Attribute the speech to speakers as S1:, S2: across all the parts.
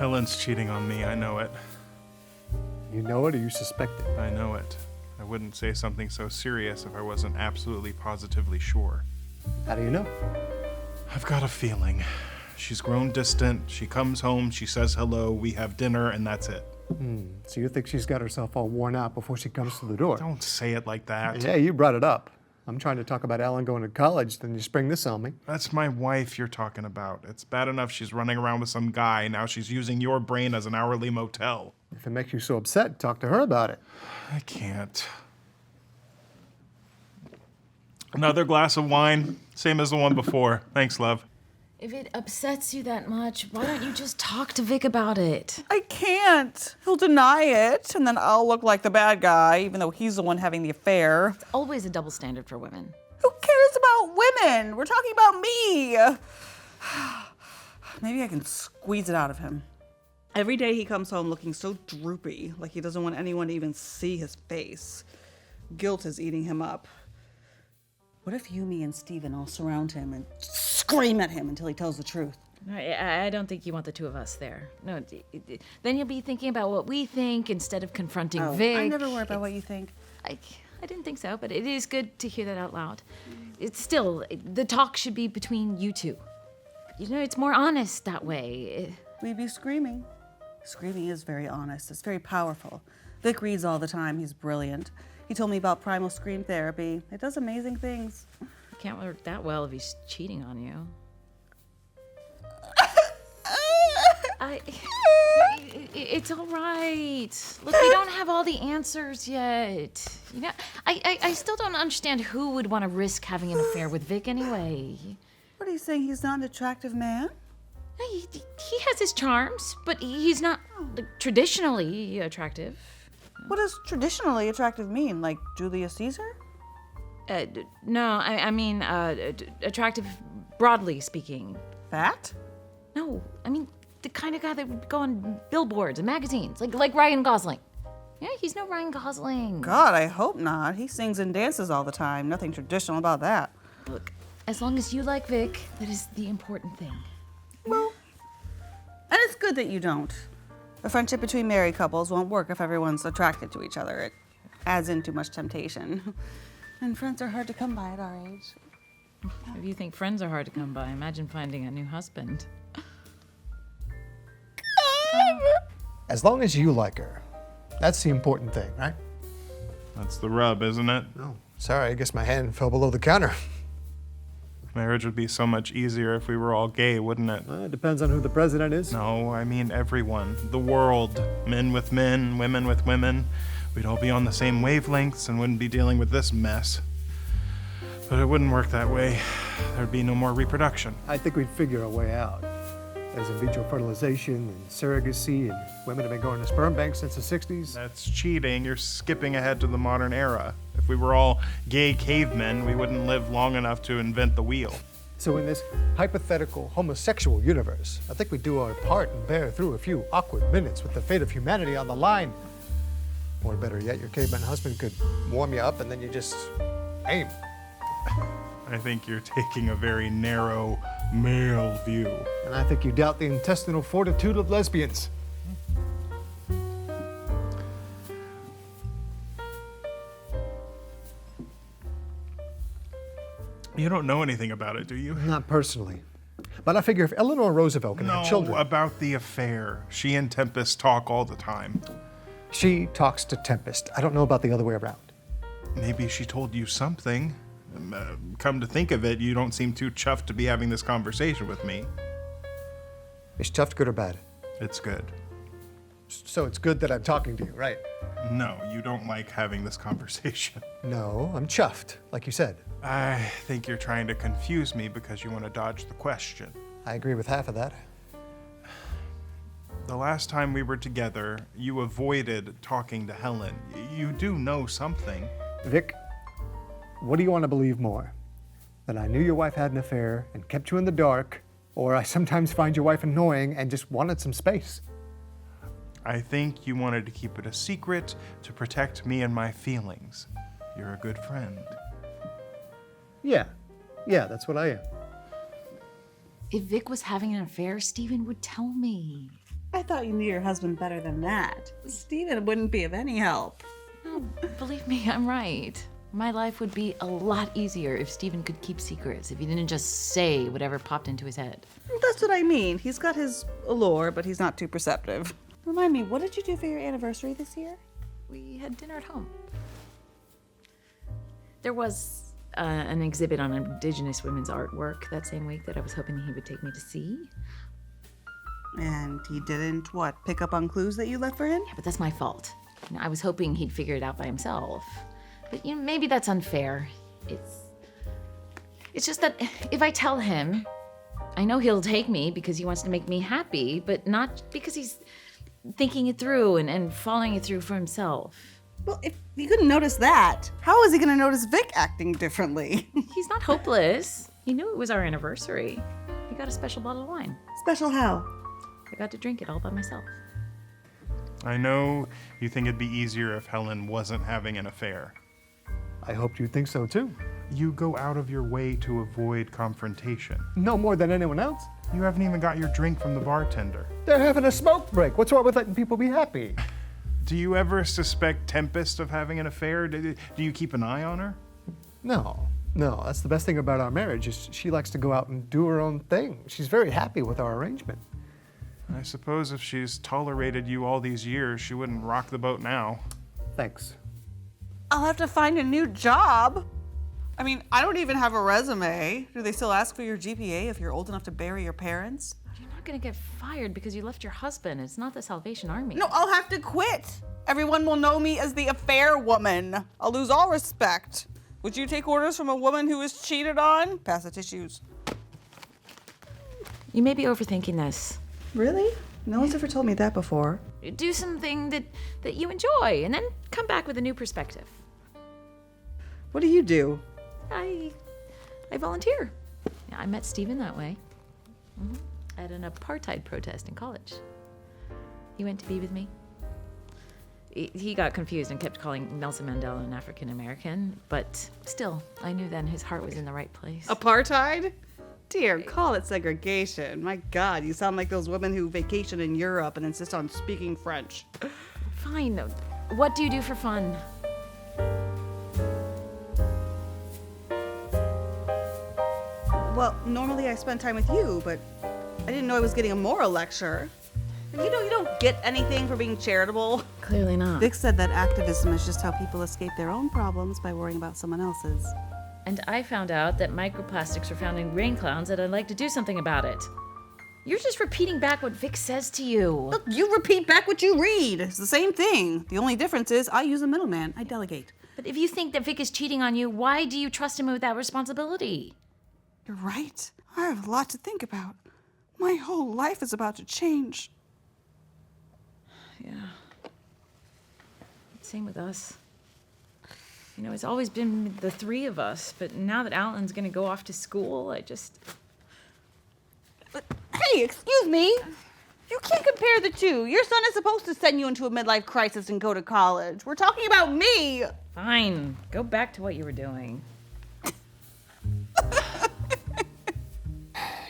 S1: Helen's cheating on me, I know it.
S2: You know it or you suspect it?
S1: I know it. I wouldn't say something so serious if I wasn't absolutely positively sure.
S2: How do you know?
S1: I've got a feeling. She's grown distant, she comes home, she says hello, we have dinner, and that's it.
S2: So you think she's got herself all worn out before she comes to the door?
S1: Don't say it like that.
S2: Yeah, you brought it up. I'm trying to talk about Ellen going to college, then you spring this on me.
S1: That's my wife you're talking about. It's bad enough she's running around with some guy, now she's using your brain as an hourly motel.
S2: If it makes you so upset, talk to her about it.
S1: I can't. Another glass of wine, same as the one before. Thanks, love.
S3: If it upsets you that much, why don't you just talk to Vic about it?
S4: I can't. He'll deny it, and then I'll look like the bad guy, even though he's the one having the affair.
S3: Always a double standard for women.
S4: Who cares about women? We're talking about me. Maybe I can squeeze it out of him. Every day he comes home looking so droopy, like he doesn't want anyone to even see his face. Guilt is eating him up. What if you, me, and Steven all surround him and scream at him until he tells the truth?
S3: I don't think you want the two of us there. No, then you'll be thinking about what we think instead of confronting Vic.
S4: I never worry about what you think.
S3: I didn't think so, but it is good to hear that out loud. It's still, the talk should be between you two. You know, it's more honest that way.
S4: We'd be screaming. Screaming is very honest. It's very powerful. Vic reads all the time. He's brilliant. He told me about primal scream therapy. It does amazing things.
S3: It can't work that well if he's cheating on you. It's all right. Look, we don't have all the answers yet. You know, I still don't understand who would want to risk having an affair with Vic anyway.
S4: What are you saying? He's not an attractive man?
S3: He has his charms, but he's not like, traditionally attractive.
S4: What does traditionally attractive mean? Like Julius Caesar?
S3: No, I mean attractive broadly speaking.
S4: Fat?
S3: No, I mean the kind of guy that would go on billboards and magazines, like Ryan Gosling. Yeah, he's no Ryan Gosling.
S4: God, I hope not. He sings and dances all the time. Nothing traditional about that.
S3: Look, as long as you like Vic, that is the important thing.
S4: Well, and it's good that you don't. A friendship between married couples won't work if everyone's attracted to each other. It adds in too much temptation. And friends are hard to come by at our age.
S3: If you think friends are hard to come by, imagine finding a new husband.
S2: As long as you like her. That's the important thing, right?
S1: That's the rub, isn't it?
S2: Oh, sorry, I guess my hand fell below the counter.
S1: Marriage would be so much easier if we were all gay, wouldn't it?
S2: It depends on who the president is.
S1: No, I mean everyone. The world. Men with men, women with women. We'd all be on the same wavelengths and wouldn't be dealing with this mess. But it wouldn't work that way. There'd be no more reproduction.
S2: I think we'd figure a way out. There's in vitro fertilization and surrogacy, and women have been going to sperm banks since the 60s.
S1: That's cheating. You're skipping ahead to the modern era. If we were all gay cavemen, we wouldn't live long enough to invent the wheel.
S2: So in this hypothetical homosexual universe, I think we do our part and bear through a few awkward minutes with the fate of humanity on the line. Or better yet, your caveman husband could warm you up and then you just aim.
S1: I think you're taking a very narrow male view.
S2: And I think you doubt the intestinal fortitude of lesbians.
S1: You don't know anything about it, do you?
S2: Not personally. But I figure if Eleanor Roosevelt can have children...
S1: No, about the affair. She and Tempest talk all the time.
S2: She talks to Tempest. I don't know about the other way around.
S1: Maybe she told you something. Come to think of it, you don't seem too chuffed to be having this conversation with me.
S2: Is chuffed good or bad?
S1: It's good.
S2: So it's good that I'm talking to you, right?
S1: No, you don't like having this conversation.
S2: No, I'm chuffed, like you said.
S1: I think you're trying to confuse me because you want to dodge the question.
S2: I agree with half of that.
S1: The last time we were together, you avoided talking to Helen. You do know something.
S2: Vic, what do you want to believe more? That I knew your wife had an affair and kept you in the dark, or I sometimes find your wife annoying and just wanted some space?
S1: I think you wanted to keep it a secret to protect me and my feelings. You're a good friend.
S2: Yeah, that's what I am.
S3: If Vic was having an affair, Steven would tell me.
S4: I thought you knew your husband better than that. Stephen wouldn't be of any help.
S3: No, believe me, I'm right. My life would be a lot easier if Stephen could keep secrets, if he didn't just say whatever popped into his head.
S4: That's what I mean. He's got his allure, but he's not too perceptive. Remind me, what did you do for your anniversary this year?
S3: We had dinner at home. There was an exhibit on Indigenous women's artwork that same week that I was hoping he would take me to see.
S4: And he didn't, what, pick up on clues that you left for him?
S3: Yeah, but that's my fault. You know, I was hoping he'd figure it out by himself. But you know, maybe that's unfair. It's just that if I tell him, I know he'll take me because he wants to make me happy, but not because he's thinking it through and following it through for himself.
S4: Well, if you couldn't notice that, how is he going to notice Vic acting differently?
S3: He's not hopeless. He knew it was our anniversary. He got a special bottle of wine.
S4: Special how?
S3: I got to drink it all by myself.
S1: I know you think it'd be easier if Helen wasn't having an affair.
S2: I hoped you'd think so too.
S1: You go out of your way to avoid confrontation.
S2: No more than anyone else.
S1: You haven't even got your drink from the bartender.
S2: They're having a smoke break. What's wrong with letting people be happy?
S1: Do you ever suspect Tempest of having an affair? Do you keep an eye on her?
S2: No, that's the best thing about our marriage is she likes to go out and do her own thing. She's very happy with our arrangement.
S1: I suppose if she's tolerated you all these years, she wouldn't rock the boat now.
S2: Thanks.
S4: I'll have to find a new job. I mean, I don't even have a resume. Do they still ask for your GPA if you're old enough to bury your parents?
S3: You're not gonna get fired because you left your husband. It's not the Salvation Army.
S4: No, I'll have to quit. Everyone will know me as the affair woman. I'll lose all respect. Would you take orders from a woman who was cheated on? Pass the tissues.
S3: You may be overthinking this.
S4: Really? No one's ever told me that before.
S3: Do something that you enjoy and then come back with a new perspective.
S4: What do you do?
S3: I volunteer. Yeah, I met Stephen that way. At an apartheid protest in college. He went to be with me. He got confused and kept calling Nelson Mandela an African American, but still, I knew then his heart was in the right place.
S4: Apartheid? Dear, call it segregation. My God, you sound like those women who vacation in Europe and insist on speaking French.
S3: Fine. What do you do for fun?
S4: Well, normally I spend time with you, but I didn't know I was getting a moral lecture. And you don't get anything for being charitable.
S3: Clearly not.
S4: Vic said that activism is just how people escape their own problems by worrying about someone else's.
S3: And I found out that microplastics are found in rain clouds and I'd like to do something about it. You're just repeating back what Vic says to you.
S4: Look, you repeat back what you read. It's the same thing. The only difference is I use a middleman. I delegate.
S3: But if you think that Vic is cheating on you, why do you trust him with that responsibility?
S4: You're right. I have a lot to think about. My whole life is about to change.
S3: Yeah. Same with us. You know, it's always been the three of us, but now that Alan's gonna go off to school,
S4: But, hey, excuse me. You can't compare the two. Your son is supposed to send you into a midlife crisis and go to college. We're talking about me.
S3: Fine. Go back to what you were doing.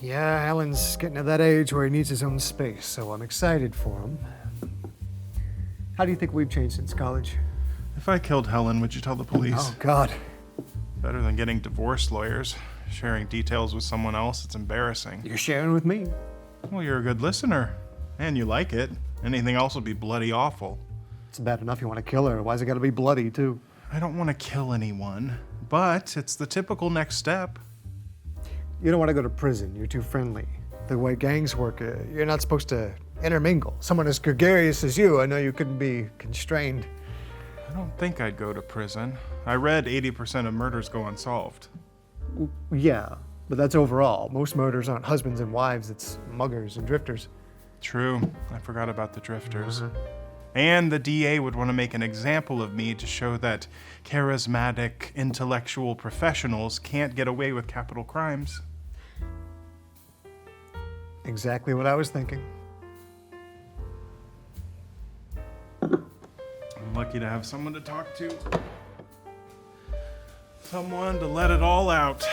S2: Yeah, Alan's getting to that age where he needs his own space, so I'm excited for him. How do you think we've changed since college?
S1: If I killed Helen, would you tell the police?
S2: Oh, God.
S1: Better than getting divorce lawyers. Sharing details with someone else, it's embarrassing.
S2: You're sharing with me.
S1: Well, you're a good listener. And you like it. Anything else would be bloody awful.
S2: It's bad enough you want to kill her. Why's it got to be bloody, too?
S1: I don't want to kill anyone, but it's the typical next step.
S2: You don't want to go to prison. You're too friendly. The way gangs work, you're not supposed to intermingle. Someone as gregarious as you, I know you couldn't be constrained.
S1: I don't think I'd go to prison. I read 80% of murders go unsolved.
S2: Yeah, but that's overall. Most murders aren't husbands and wives, it's muggers and drifters.
S1: True. I forgot about the drifters. And the DA would want to make an example of me to show that charismatic, intellectual professionals can't get away with capital crimes.
S2: Exactly what I was thinking.
S1: I'm lucky to have someone to talk to. Someone to let it all out.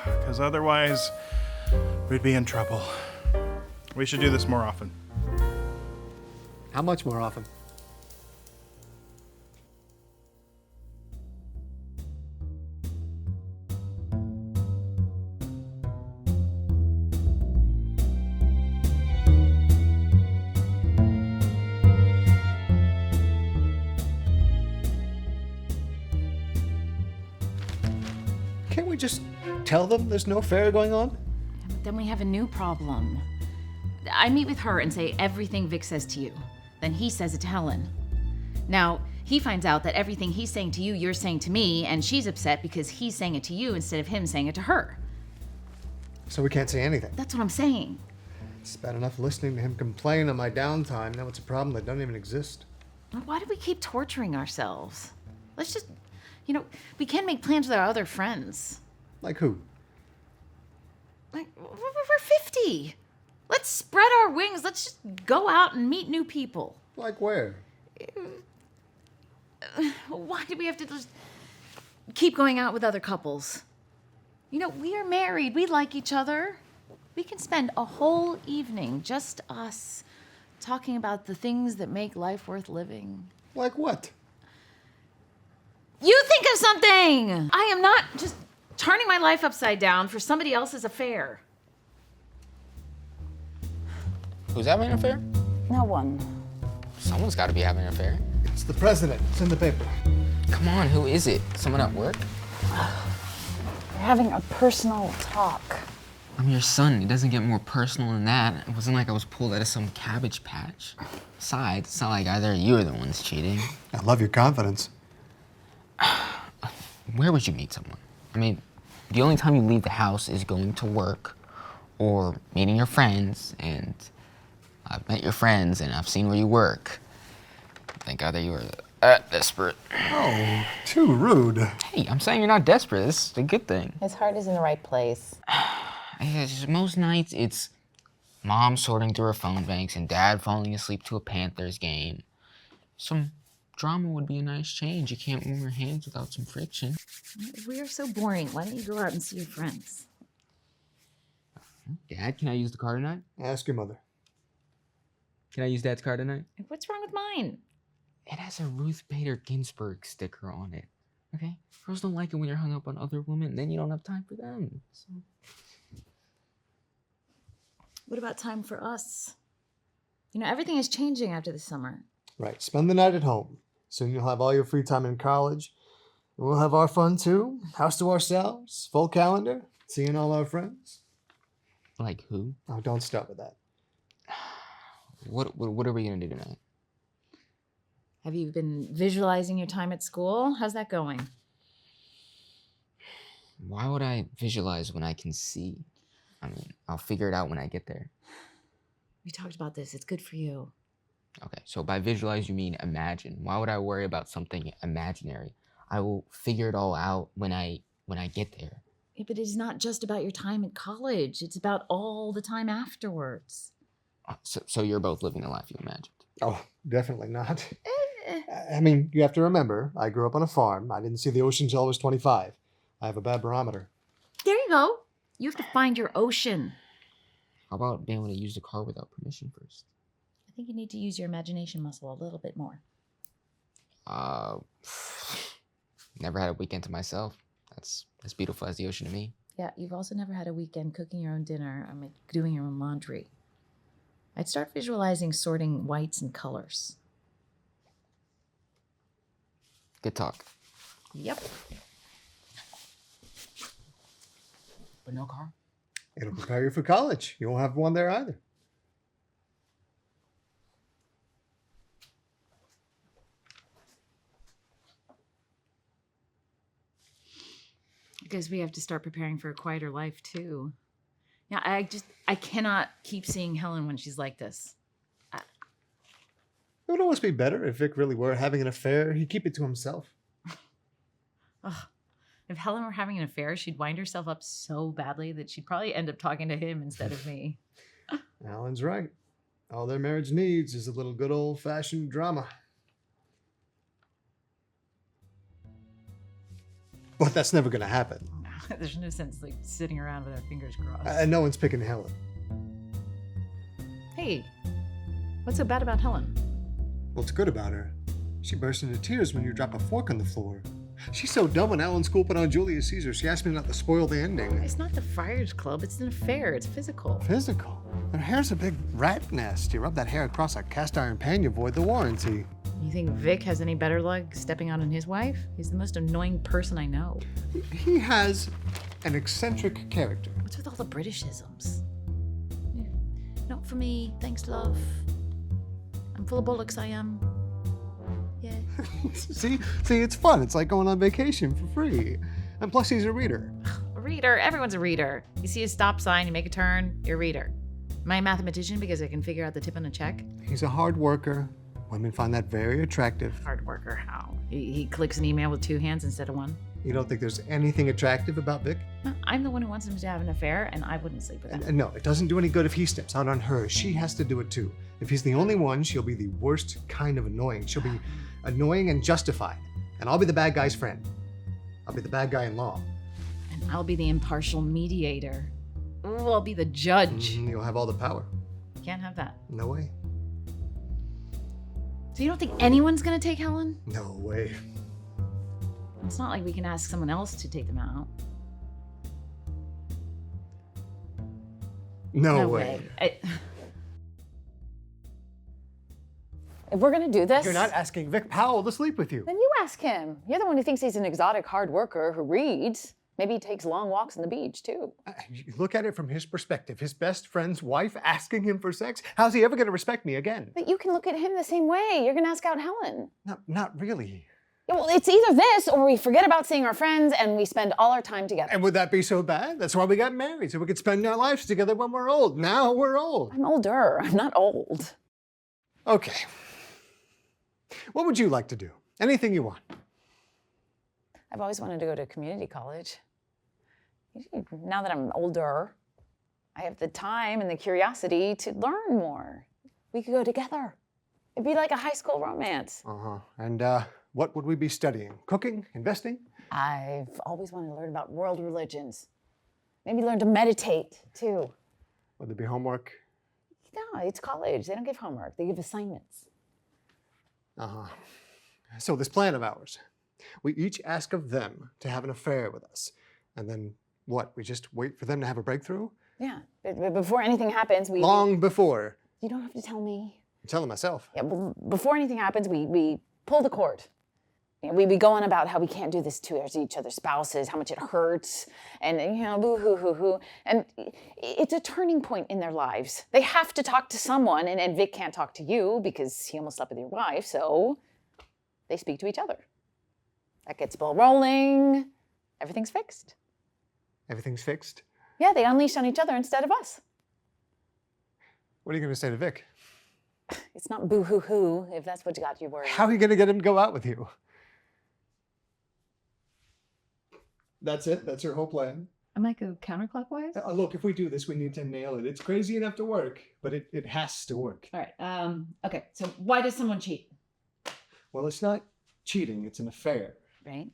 S1: Because otherwise, we'd be in trouble. We should do this more often.
S2: How much more often? Can't we just tell them there's no affair going on?
S3: But then we have a new problem. I meet with her and say everything Vic says to you. Then he says it to Helen. Now, he finds out that everything he's saying to you, you're saying to me, and she's upset because he's saying it to you instead of him saying it to her.
S2: So we can't say anything.
S3: That's what I'm saying.
S2: It's bad enough listening to him complain on my downtime. Now it's a problem that doesn't even exist.
S3: Why do we keep torturing ourselves? Let's just, we can make plans with our other friends.
S2: Like who?
S3: Like, we're 50. Let's spread our wings. Let's just go out and meet new people.
S2: Like where?
S3: Why do we have to just keep going out with other couples? We are married. We like each other. We can spend a whole evening, just us, talking about the things that make life worth living.
S2: Like what?
S3: You think of something! I am not just turning my life upside down for somebody else's affair.
S5: Who's having an affair?
S6: No one.
S5: Someone's got to be having an affair.
S2: It's the president. It's in the paper.
S5: Come on, who is it? Someone at work?
S6: We're having a personal talk.
S5: I'm your son. It doesn't get more personal than that. It wasn't like I was pulled out of some cabbage patch. Besides, it's not like either you are the ones cheating.
S2: I love your confidence.
S5: Where would you meet someone? I mean, the only time you leave the house is going to work or meeting your friends, and I've met your friends and I've seen where you work. Thank God that you were that desperate.
S2: Oh, too rude.
S5: Hey, I'm saying you're not desperate. This is a good thing.
S6: His heart is in the right place.
S5: Most nights it's mom sorting through her phone banks and dad falling asleep to a Panthers game. Some drama would be a nice change. You can't warm your hands without some friction.
S3: We are so boring. Why don't you go out and see your friends?
S5: Dad, can I use the car tonight?
S2: Ask your mother.
S5: Can I use Dad's car tonight?
S3: What's wrong with mine?
S5: It has a Ruth Bader Ginsburg sticker on it. Okay? Girls don't like it when you're hung up on other women, then you don't have time for them. So...
S3: What about time for us? Everything is changing after the summer.
S2: Right. Spend the night at home. Soon you'll have all your free time in college. And we'll have our fun too. House to ourselves. Full calendar. Seeing all our friends.
S5: Like who?
S2: Oh, don't start with that.
S5: What are we gonna do tonight?
S3: Have you been visualizing your time at school? How's that going?
S5: Why would I visualize when I can see? I mean, I'll figure it out when I get there.
S3: We talked about this. It's good for you.
S5: Okay, so by visualize you mean imagine. Why would I worry about something imaginary? I will figure it all out when I get there.
S3: Yeah, but it's not just about your time at college. It's about all the time afterwards.
S5: So you're both living the life you imagined.
S2: Oh, definitely not. I mean, you have to remember, I grew up on a farm. I didn't see the ocean until I was 25. I have a bad barometer.
S3: There you go. You have to find your ocean.
S5: How about being able to use the car without permission first?
S3: I think you need to use your imagination muscle a little bit more.
S5: Never had a weekend to myself. That's as beautiful as the ocean to me.
S3: Yeah, you've also never had a weekend cooking your own dinner or doing your own laundry. I'd start visualizing sorting whites and colors.
S5: Good talk.
S3: Yep.
S5: But no car?
S2: It'll prepare you for college. You won't have one there either.
S3: Because we have to start preparing for a quieter life too. Yeah, I cannot keep seeing Helen when she's like this.
S2: It would always be better if Vic really were having an affair. He'd keep it to himself.
S3: Ugh. If Helen were having an affair, she'd wind herself up so badly that she'd probably end up talking to him instead of me.
S2: Alan's right. All their marriage needs is a little good old-fashioned drama. But that's never going to happen.
S3: There's no sense sitting around with our fingers crossed.
S2: And no one's picking Helen.
S3: Hey, what's so bad about Helen?
S2: What's good about her? She burst into tears when you drop a fork on the floor. She's so dumb when Alan School put on Julius Caesar, she asked me not to spoil the ending.
S3: It's not the Friars Club. It's an affair. It's physical.
S2: Physical? Her hair's a big rat nest. You rub that hair across a cast iron pan, you void the warranty.
S3: You think Vic has any better luck stepping out on his wife? He's the most annoying person I know.
S2: He has an eccentric character.
S3: What's with all the Britishisms? Yeah. Not for me, thanks, love. I'm full of bollocks, I am. Yeah.
S2: See, it's fun. It's like going on vacation for free. And plus, he's a reader.
S3: A reader. Everyone's a reader. You see a stop sign, you make a turn, you're a reader. Am I a mathematician because I can figure out the tip on a check?
S2: He's a hard worker. Women find that very attractive.
S3: Hard worker, how? He clicks an email with 2 hands instead of 1.
S2: You don't think there's anything attractive about Vic?
S3: No, I'm the one who wants him to have an affair, and I wouldn't sleep with him.
S2: And no, it doesn't do any good if he steps out on her. She has to do it too. If he's the only one, she'll be the worst kind of annoying. She'll be annoying and justified. And I'll be the bad guy's friend. I'll be the bad guy in law.
S3: And I'll be the impartial mediator. Ooh, I'll be the judge.
S2: You'll have all the power.
S3: Can't have that.
S2: No way.
S3: So you don't think anyone's gonna take Helen?
S2: No way.
S3: It's not like we can ask someone else to take them out.
S2: No way.
S6: If we're gonna do this,
S2: You're not asking Vic Powell to sleep with you.
S6: then you ask him. You're the one who thinks he's an exotic hard worker who reads. Maybe he takes long walks on the beach, too.
S2: You look at it from his perspective. His best friend's wife asking him for sex. How's he ever going to respect me again?
S6: But you can look at him the same way. You're gonna ask out Helen.
S2: Not really.
S6: Yeah, well, it's either this or we forget about seeing our friends and we spend all our time together.
S2: And would that be so bad? That's why we got married, so we could spend our lives together when we're old. Now we're old.
S6: I'm older. I'm not old.
S2: Okay. What would you like to do? Anything you want.
S6: I've always wanted to go to community college. Now that I'm older, I have the time and the curiosity to learn more. We could go together. It'd be like a high school romance.
S2: Uh-huh. And what would we be studying? Cooking? Investing?
S6: I've always wanted to learn about world religions. Maybe learn to meditate, too.
S2: Would there be homework?
S6: No, it's college. They don't give homework. They give assignments.
S2: Uh-huh. So this plan of ours, we each ask of them to have an affair with us. And then what? We just wait for them to have a breakthrough?
S6: Yeah, but before anything happens, we...
S2: Long before.
S6: You don't have to tell me.
S2: I'm telling myself.
S6: Yeah, well, before anything happens, we pull the cord. You know, we go on about how we can't do this to each other's spouses, how much it hurts, and, you know, boo-hoo-hoo-hoo. And it's a turning point in their lives. They have to talk to someone, and Vic can't talk to you because he almost slept with your wife, so they speak to each other. That gets the ball rolling. Everything's fixed.
S2: Everything's fixed?
S6: Yeah, they unleash on each other instead of us.
S2: What are you going to say to Vic?
S6: It's not boo-hoo-hoo, if that's what got you worried.
S2: How are you going to get him to go out with you? That's it? That's your whole plan?
S3: I might go counterclockwise.
S2: Look, if we do this, we need to nail it. It's crazy enough to work, but it has to work.
S3: All right. Okay. So why does someone cheat?
S2: Well, it's not cheating. It's an affair.
S3: Right.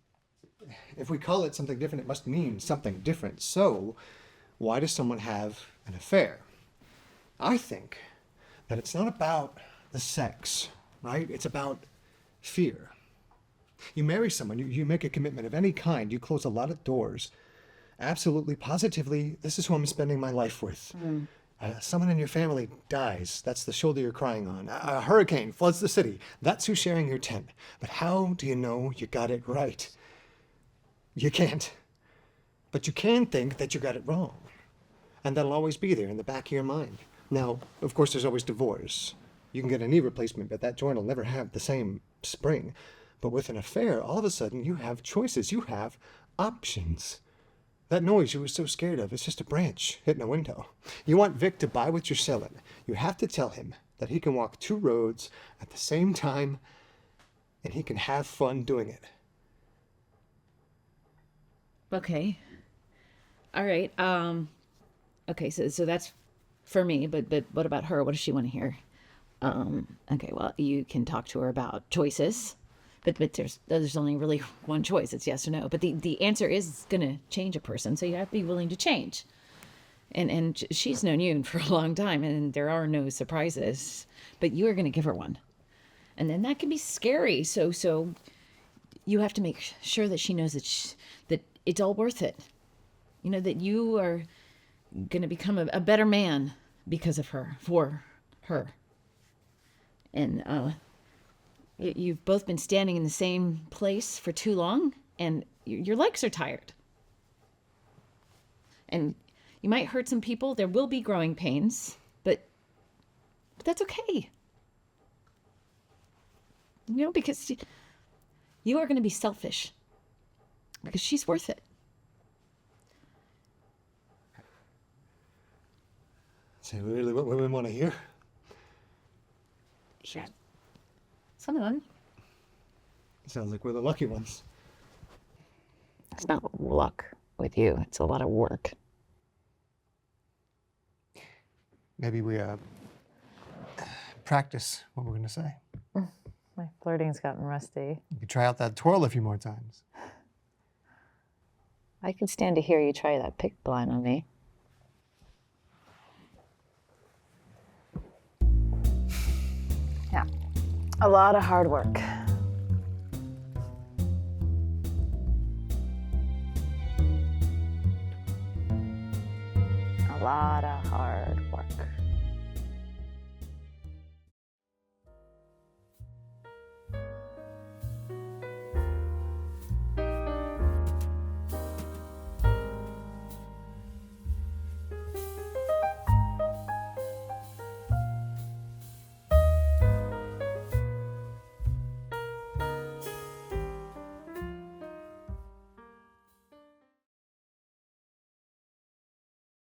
S2: If we call it something different, it must mean something different. So, why does someone have an affair? I think that it's not about the sex, right? It's about fear. You marry someone, you make a commitment of any kind, you close a lot of doors. Absolutely, positively, this is who I'm spending my life with. Someone in your family dies, that's the shoulder you're crying on. A hurricane floods the city, that's who's sharing your tent. But how do you know you got it right? You can't. But you can think that you got it wrong. And that'll always be there in the back of your mind. Now, of course, there's always divorce. You can get a knee replacement, but that joint will never have the same spring. But with an affair, all of a sudden, you have choices. You have options. That noise you were so scared of is just a branch hitting a window. You want Vic to buy what you're selling. You have to tell him that he can walk 2 roads at the same time, and he can have fun doing it.
S3: Okay. All right. Okay. So that's for me. But what about her? What does she want to hear? Okay. Well, you can talk to her about choices. But there's only really one choice. It's yes or no. But the answer is going to change a person. So you have to be willing to change. And she's known you for a long time, and there are no surprises. But you are going to give her one. And then that can be scary. So you have to make sure that she knows that it's all worth it. You know, that you are going to become a better man because of her, for her. And you've both been standing in the same place for too long, and your legs are tired. And you might hurt some people. There will be growing pains, but that's okay. You know, because you are going to be selfish. Because she's worth it.
S2: Is that really what women want to hear?
S3: Yeah. Some of them.
S2: Sounds like we're the lucky ones.
S6: It's not luck with you. It's a lot of work.
S2: Maybe we practice what we're going to say.
S7: My flirting's gotten rusty.
S2: You could try out that twirl a few more times.
S7: I could stand to hear you try that pick line on me. Yeah. A lot of hard work. A lot of hard work.